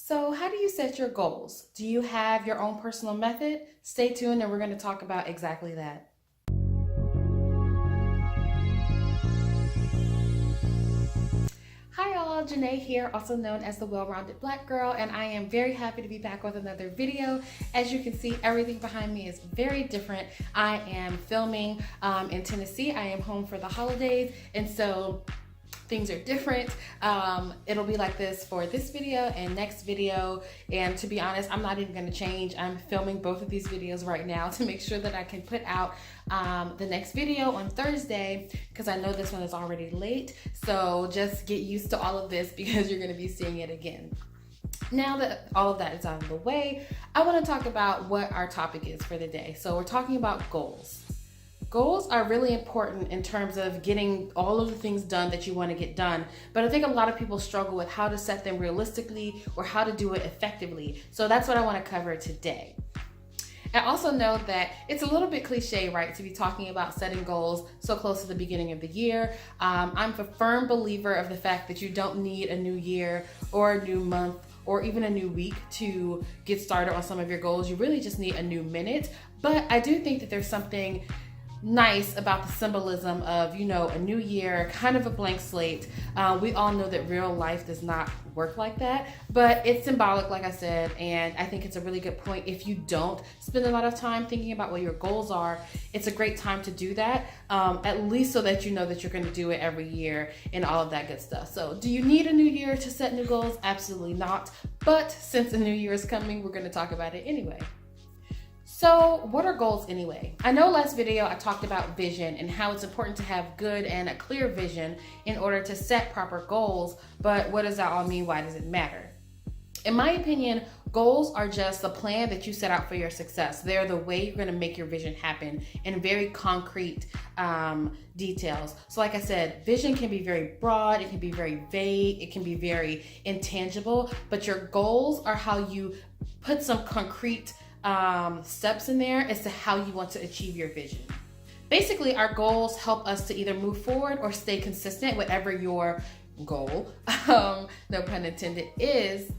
So, how do you set your goals? Do you have your own personal method? Stay tuned and we're going to talk about exactly that. Hi y'all, Janae here, also known as the Well-Rounded Black Girl, and I am very happy to be back with another video. As you can see, everything behind me is very different. I am filming in Tennessee. I am home for the holidays, and so things are different. It'll be like this for this video and next video, and to be honest, I'm not even going to change. I'm filming both of these videos right now to make sure that I can put out the next video on Thursday, because I know this one is already late. So just get used to all of this because you're going to be seeing it again. Now that all of that is out of the way, I want to talk about what our topic is for the day. So we're talking about goals. Goals are really important in terms of getting all of the things done that you want to get done, but I think a lot of people struggle with how to set them realistically or how to do it effectively. So that's what I want to cover today. I also know that it's a little bit cliche, right, to be talking about setting goals so close to the beginning of the year. I'm a firm believer of the fact that you don't need a new year or a new month or even a new week to get started on some of your goals. You really just need a new minute. But I do think that there's something nice about the symbolism of, a new year, kind of a blank slate. We all know that real life does not work like that, but it's symbolic, like I said, and I think it's a really good point. If you don't spend a lot of time thinking about what your goals are, it's a great time to do that, at least so that you know that you're going to do it every year and all of that good stuff. So do you need a new year to set new goals? Absolutely not. But since the new year is coming, we're going to talk about it anyway. So what are goals anyway? I know last video I talked about vision and how it's important to have good and a clear vision in order to set proper goals, but what does that all mean? Why does it matter? In my opinion, goals are just the plan that you set out for your success. They're the way you're going to make your vision happen in very concrete details. So like I said, vision can be very broad, it can be very vague, it can be very intangible, but your goals are how you put some concrete steps in there as to how you want to achieve your vision. Basically, our goals help us to either move forward or stay consistent, whatever your goal, no pun intended, is.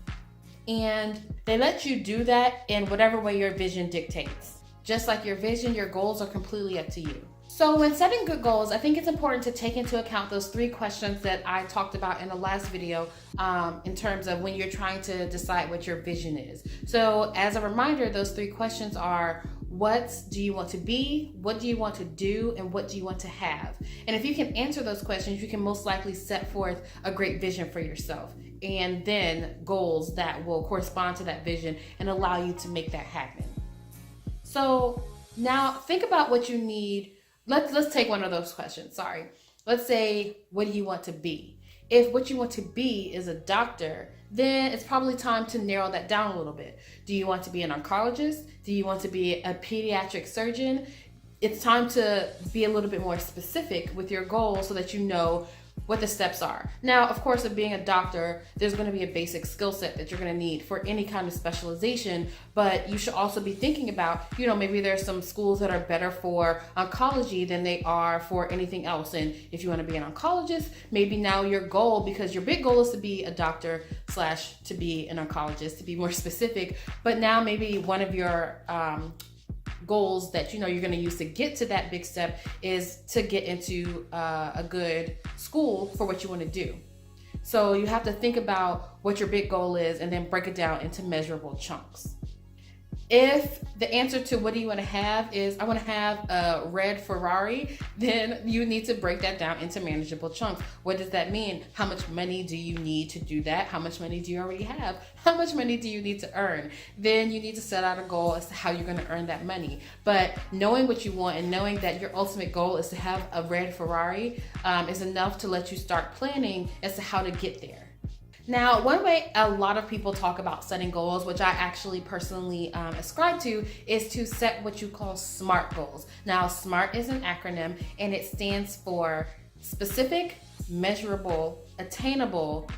And they let you do that in whatever way your vision dictates. Just like your vision, your goals are completely up to you. So when setting good goals, I think it's important to take into account those 3 questions that I talked about in the last video in terms of when you're trying to decide what your vision is. So as a reminder, those 3 questions are: what do you want to be, what do you want to do, and what do you want to have? And if you can answer those questions, you can most likely set forth a great vision for yourself, and then goals that will correspond to that vision and allow you to make that happen. So now think about what you need. Let's take one of those questions. Sorry. Let's say, what do you want to be? If what you want to be is a doctor, then it's probably time to narrow that down a little bit. Do you want to be an oncologist? Do you want to be a pediatric surgeon? It's time to be a little bit more specific with your goal so that you know what the steps are. Now, of course, of being a doctor, there's going to be a basic skill set that you're going to need for any kind of specialization, but you should also be thinking about, maybe there's some schools that are better for oncology than they are for anything else. And if you want to be an oncologist, maybe now your goal, because your big goal is to be a doctor / to be an oncologist, to be more specific, but now maybe one of your goals that you're going to use to get to that big step is to get into a good school for what you want to do. So you have to think about what your big goal is and then break it down into measurable chunks. If the answer to what do you want to have is I want to have a red Ferrari, then you need to break that down into manageable chunks. What does that mean? How much money do you need to do that? How much money do you already have? How much money do you need to earn? Then you need to set out a goal as to how you're going to earn that money. But knowing what you want and knowing that your ultimate goal is to have a red Ferrari is enough to let you start planning as to how to get there. Now, one way a lot of people talk about setting goals, which I actually personally ascribe to, is to set what you call SMART goals. Now, SMART is an acronym and it stands for specific, measurable, attainable,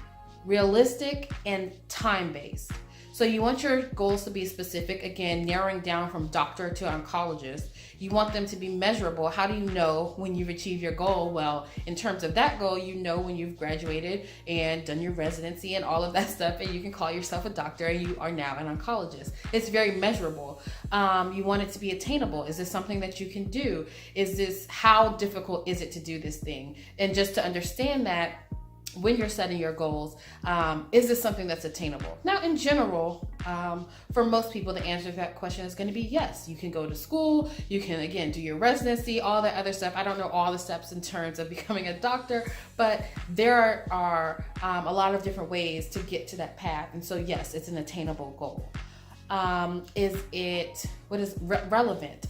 realistic, and time-based. So you want your goals to be specific, again, narrowing down from doctor to oncologist. You want them to be measurable. How do you know when you've achieved your goal? Well, in terms of that goal, you know when you've graduated and done your residency and all of that stuff, and you can call yourself a doctor and you are now an oncologist. It's very measurable. You want it to be attainable. Is this something that you can do? How difficult is it to do this thing? And just to understand that, when you're setting your goals, is this something that's attainable? Now, in general, for most people, the answer to that question is going to be yes. You can go to school, you can, again, do your residency, all that other stuff. I don't know all the steps in terms of becoming a doctor, but there are a lot of different ways to get to that path. And so, yes, it's an attainable goal. What is relevant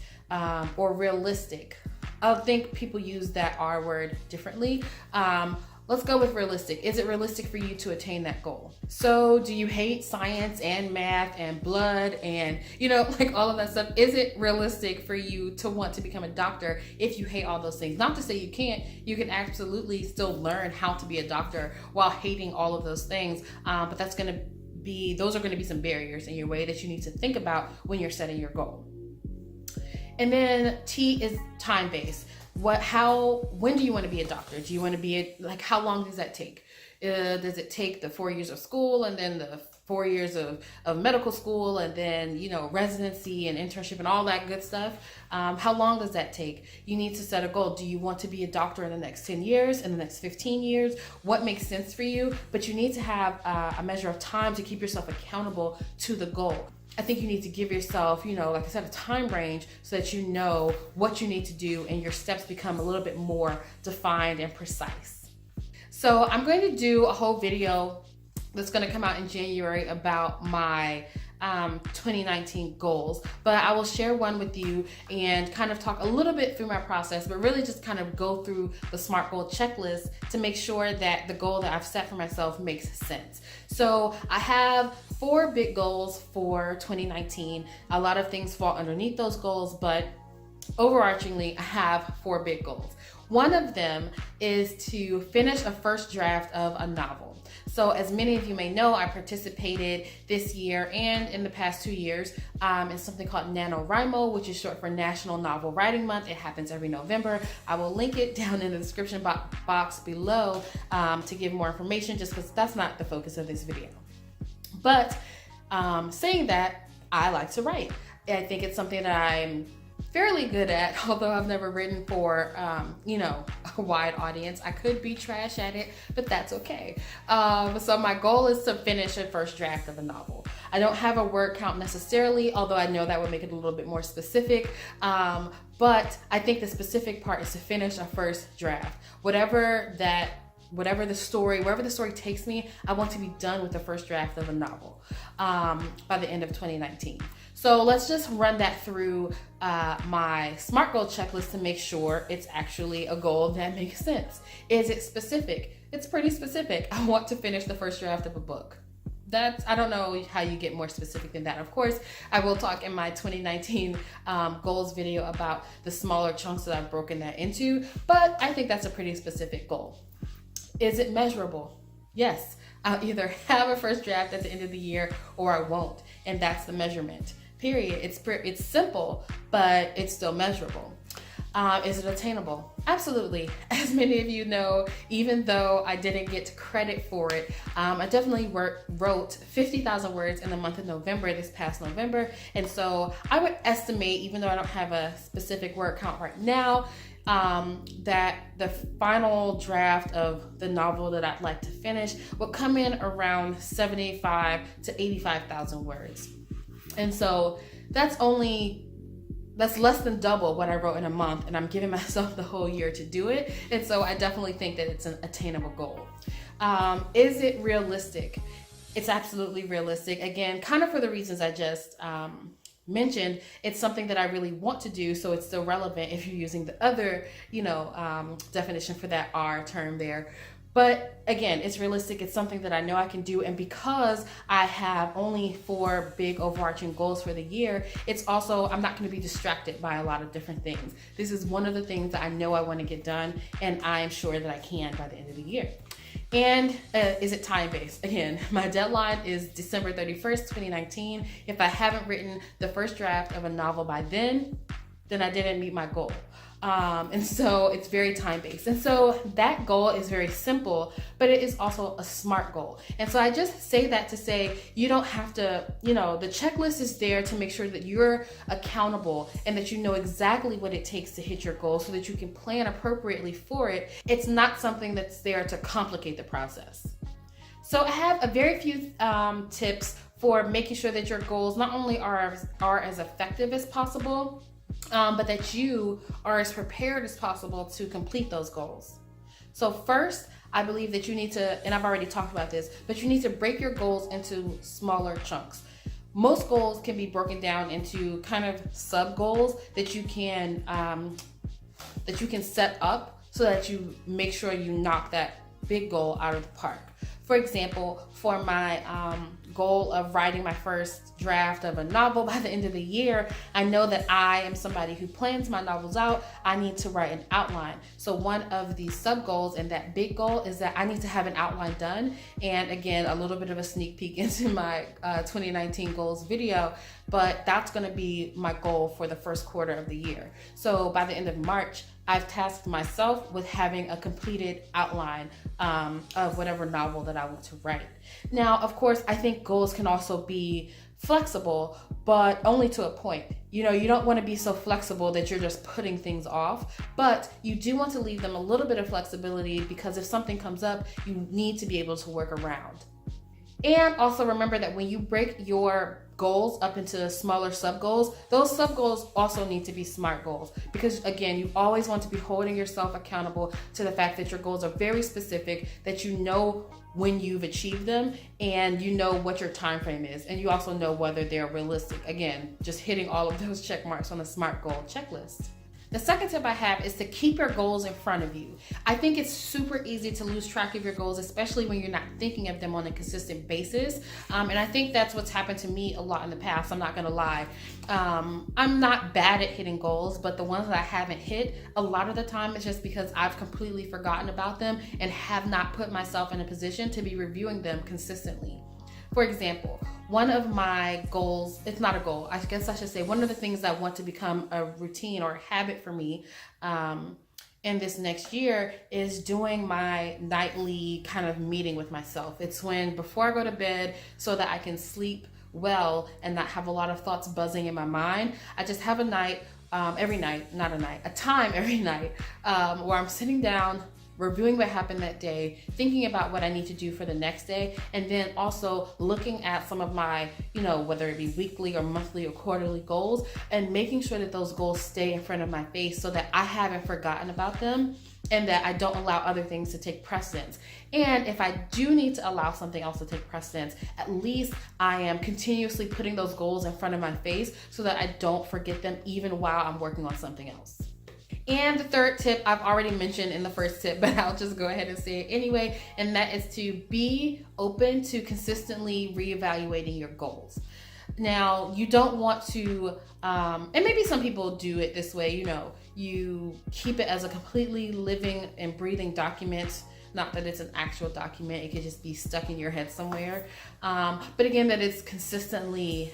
or realistic? I think people use that R word differently. Let's go with realistic. Is it realistic for you to attain that goal? So do you hate science and math and blood and, like all of that stuff? Is it realistic for you to want to become a doctor if you hate all those things? Not to say you can't. You can absolutely still learn how to be a doctor while hating all of those things. But those are going to be some barriers in your way that you need to think about when you're setting your goal. And then T is time-based. When do you want to be a doctor? Do you want to be how long does that take? Does it take the 4 years of school and then the 4 years of medical school and then, residency and internship and all that good stuff? How long does that take? You need to set a goal. Do you want to be a doctor in the next 10 years, in the next 15 years? What makes sense for you? But you need to have a measure of time to keep yourself accountable to the goal. I think you need to give yourself, like I said, a time range so that you know what you need to do and your steps become a little bit more defined and precise. So I'm going to do a whole video that's going to come out in January about my 2019 goals, but I will share one with you and kind of talk a little bit through my process, but really just kind of go through the SMART goal checklist to make sure that the goal that I've set for myself makes sense. So I have 4 big goals for 2019. A lot of things fall underneath those goals, but overarchingly, I have 4 big goals. One of them is to finish a first draft of a novel. So as many of you may know, I participated this year and in the past 2 years in something called NaNoWriMo, which is short for National Novel Writing Month. It happens every November. I will link it down in the description box below to give more information, just because that's not the focus of this video. But saying that, I like to write. I think it's something that I'm fairly good at, although I've never written for, a wide audience. I could be trash at it, but that's okay. So my goal is to finish a first draft of a novel. I don't have a word count necessarily, although I know that would make it a little bit more specific. But I think the specific part is to finish a first draft. Wherever the story takes me, I want to be done with the first draft of a novel by the end of 2019. So let's just run that through my SMART goal checklist to make sure it's actually a goal that makes sense. Is it specific? It's pretty specific. I want to finish the first draft of a book. I don't know how you get more specific than that. Of course, I will talk in my 2019 goals video about the smaller chunks that I've broken that into, but I think that's a pretty specific goal. Is it measurable? Yes. I'll either have a first draft at the end of the year or I won't. And that's the measurement. Period. It's simple, but it's still measurable. Is it attainable? Absolutely. As many of you know, even though I didn't get credit for it, I definitely wrote 50,000 words in the month of November, this past November. And so I would estimate, even though I don't have a specific word count right now, that the final draft of the novel that I'd like to finish will come in around 75 to 85,000 words. And so that's less than double what I wrote in a month, and I'm giving myself the whole year to do it. And so I definitely think that it's an attainable goal. Is it realistic? It's absolutely realistic. Again, kind of for the reasons I just mentioned. It's something that I really want to do, so it's still relevant if you're using the other, definition for that R term there. But again, it's realistic. It's something that I know I can do. And because I have only 4 big overarching goals for the year, it's also, I'm not going to be distracted by a lot of different things. This is one of the things that I know I want to get done, and I am sure that I can by the end of the year. And is it time-based? Again, my deadline is December 31st, 2019. If I haven't written the first draft of a novel by then I didn't meet my goal. And so it's very time-based. And so that goal is very simple, but it is also a SMART goal. And so I just say that to say, you don't have to, the checklist is there to make sure that you're accountable and that you know exactly what it takes to hit your goal so that you can plan appropriately for it. It's not something that's there to complicate the process. So I have a very few tips for making sure that your goals not only are as effective as possible, but that you are as prepared as possible to complete those goals. So first, I believe that you need to, and I've already talked about this, but you need to break your goals into smaller chunks. Most goals can be broken down into kind of sub goals that you can set up so that you make sure you knock that big goal out of the park. For example, for my goal of writing my first draft of a novel by the end of the year, I know that I am somebody who plans my novels out. I need to write an outline. So one of the sub goals and that big goal is that I need to have an outline done. And again, a little bit of a sneak peek into my 2019 goals video, but that's going to be my goal for the first quarter of the year. So by the end of March, I've tasked myself with having a completed outline of whatever novel that I want to write. Now, of course, I think goals can also be flexible, but only to a point. You don't want to be so flexible that you're just putting things off, but you do want to leave them a little bit of flexibility because if something comes up, you need to be able to work around. And also remember that when you break your goals up into smaller sub goals, those sub goals also need to be SMART goals, because again, you always want to be holding yourself accountable to the fact that your goals are very specific, that you know when you've achieved them and you know what your time frame is, and you also know whether they're realistic. Again, just hitting all of those check marks on the SMART goal checklist. The second tip I have is to keep your goals in front of you. I think it's super easy to lose track of your goals, especially when you're not thinking of them on a consistent basis. And I think that's what's happened to me a lot in the past. I'm not gonna lie. I'm not bad at hitting goals, but the ones that I haven't hit, a lot of the time it's just because I've completely forgotten about them and have not put myself in a position to be reviewing them consistently. For example, one of my goals, it's not a goal, I guess I should say, one of the things that I want to become a routine or a habit for me in this next year is doing my nightly kind of meeting with myself. It's when, before I go to bed, so that I can sleep well and not have a lot of thoughts buzzing in my mind, I just have a night, a time every night where I'm sitting down, reviewing what happened that day, thinking about what I need to do for the next day, and then also looking at some of my, whether it be weekly or monthly or quarterly goals, and making sure that those goals stay in front of my face so that I haven't forgotten about them and that I don't allow other things to take precedence. And if I do need to allow something else to take precedence, at least I am continuously putting those goals in front of my face so that I don't forget them even while I'm working on something else. And the third tip I've already mentioned in the first tip, but I'll just go ahead and say it anyway, and that is to be open to consistently reevaluating your goals. Now, you don't want to, and maybe some people do it this way, you keep it as a completely living and breathing document. Not that it's an actual document, it could just be stuck in your head somewhere. But again, that it's consistently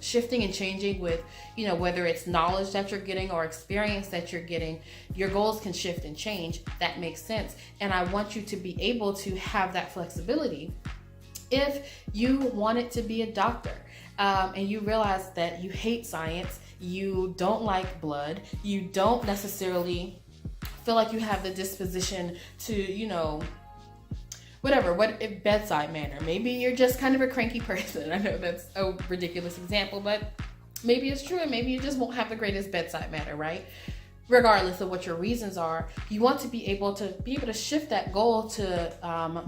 shifting and changing with, whether it's knowledge that you're getting or experience that you're getting, your goals can shift and change. That makes sense. And I want you to be able to have that flexibility. If you wanted to be a doctor and you realize that you hate science, you don't like blood, you don't necessarily feel like you have the disposition to, bedside manner. Maybe you're just kind of a cranky person. I know that's a ridiculous example, but maybe it's true, and maybe you just won't have the greatest bedside manner, right? Regardless of what your reasons are, you want to be able to shift that goal to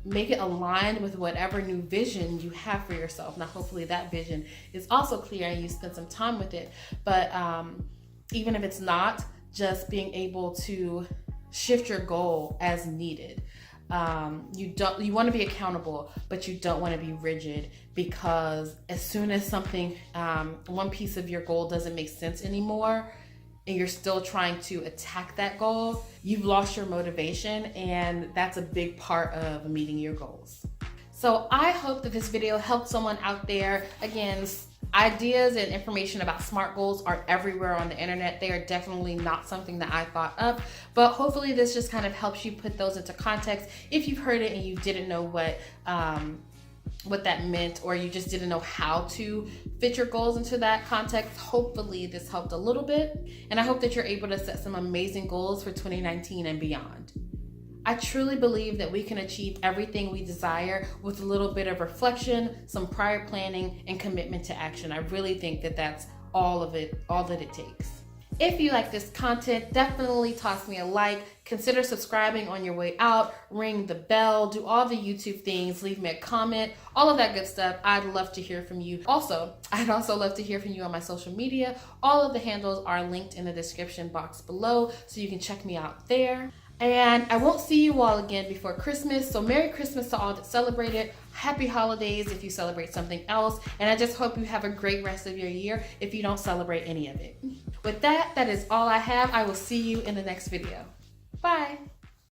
make it aligned with whatever new vision you have for yourself. Now, hopefully that vision is also clear and you spend some time with it. But even if it's not, just being able to shift your goal as needed. You want to be accountable, but you don't want to be rigid, because as soon as something, one piece of your goal doesn't make sense anymore, and you're still trying to attack that goal, you've lost your motivation, and that's a big part of meeting your goals. So I hope that this video helped someone out there. Again, ideas and information about SMART goals are everywhere on the internet. They are definitely not something that I thought up, but hopefully this just kind of helps you put those into context. If you've heard it and you didn't know what that meant, or you just didn't know how to fit your goals into that context, hopefully this helped a little bit. And I hope that you're able to set some amazing goals for 2019 and beyond. I truly believe that we can achieve everything we desire with a little bit of reflection, some prior planning, and commitment to action. I really think that that's all that it takes. If you like this content, definitely toss me a like, consider subscribing on your way out, ring the bell, do all the YouTube things, leave me a comment, all of that good stuff. I'd love to hear from you. I'd also love to hear from you on my social media. All of the handles are linked in the description box below, so you can check me out there. And I won't see you all again before Christmas, so Merry Christmas to all that celebrate it. Happy holidays if you celebrate something else, and I just hope you have a great rest of your year if you don't celebrate any of it. With that, that is all I have. I will see you in the next video. Bye.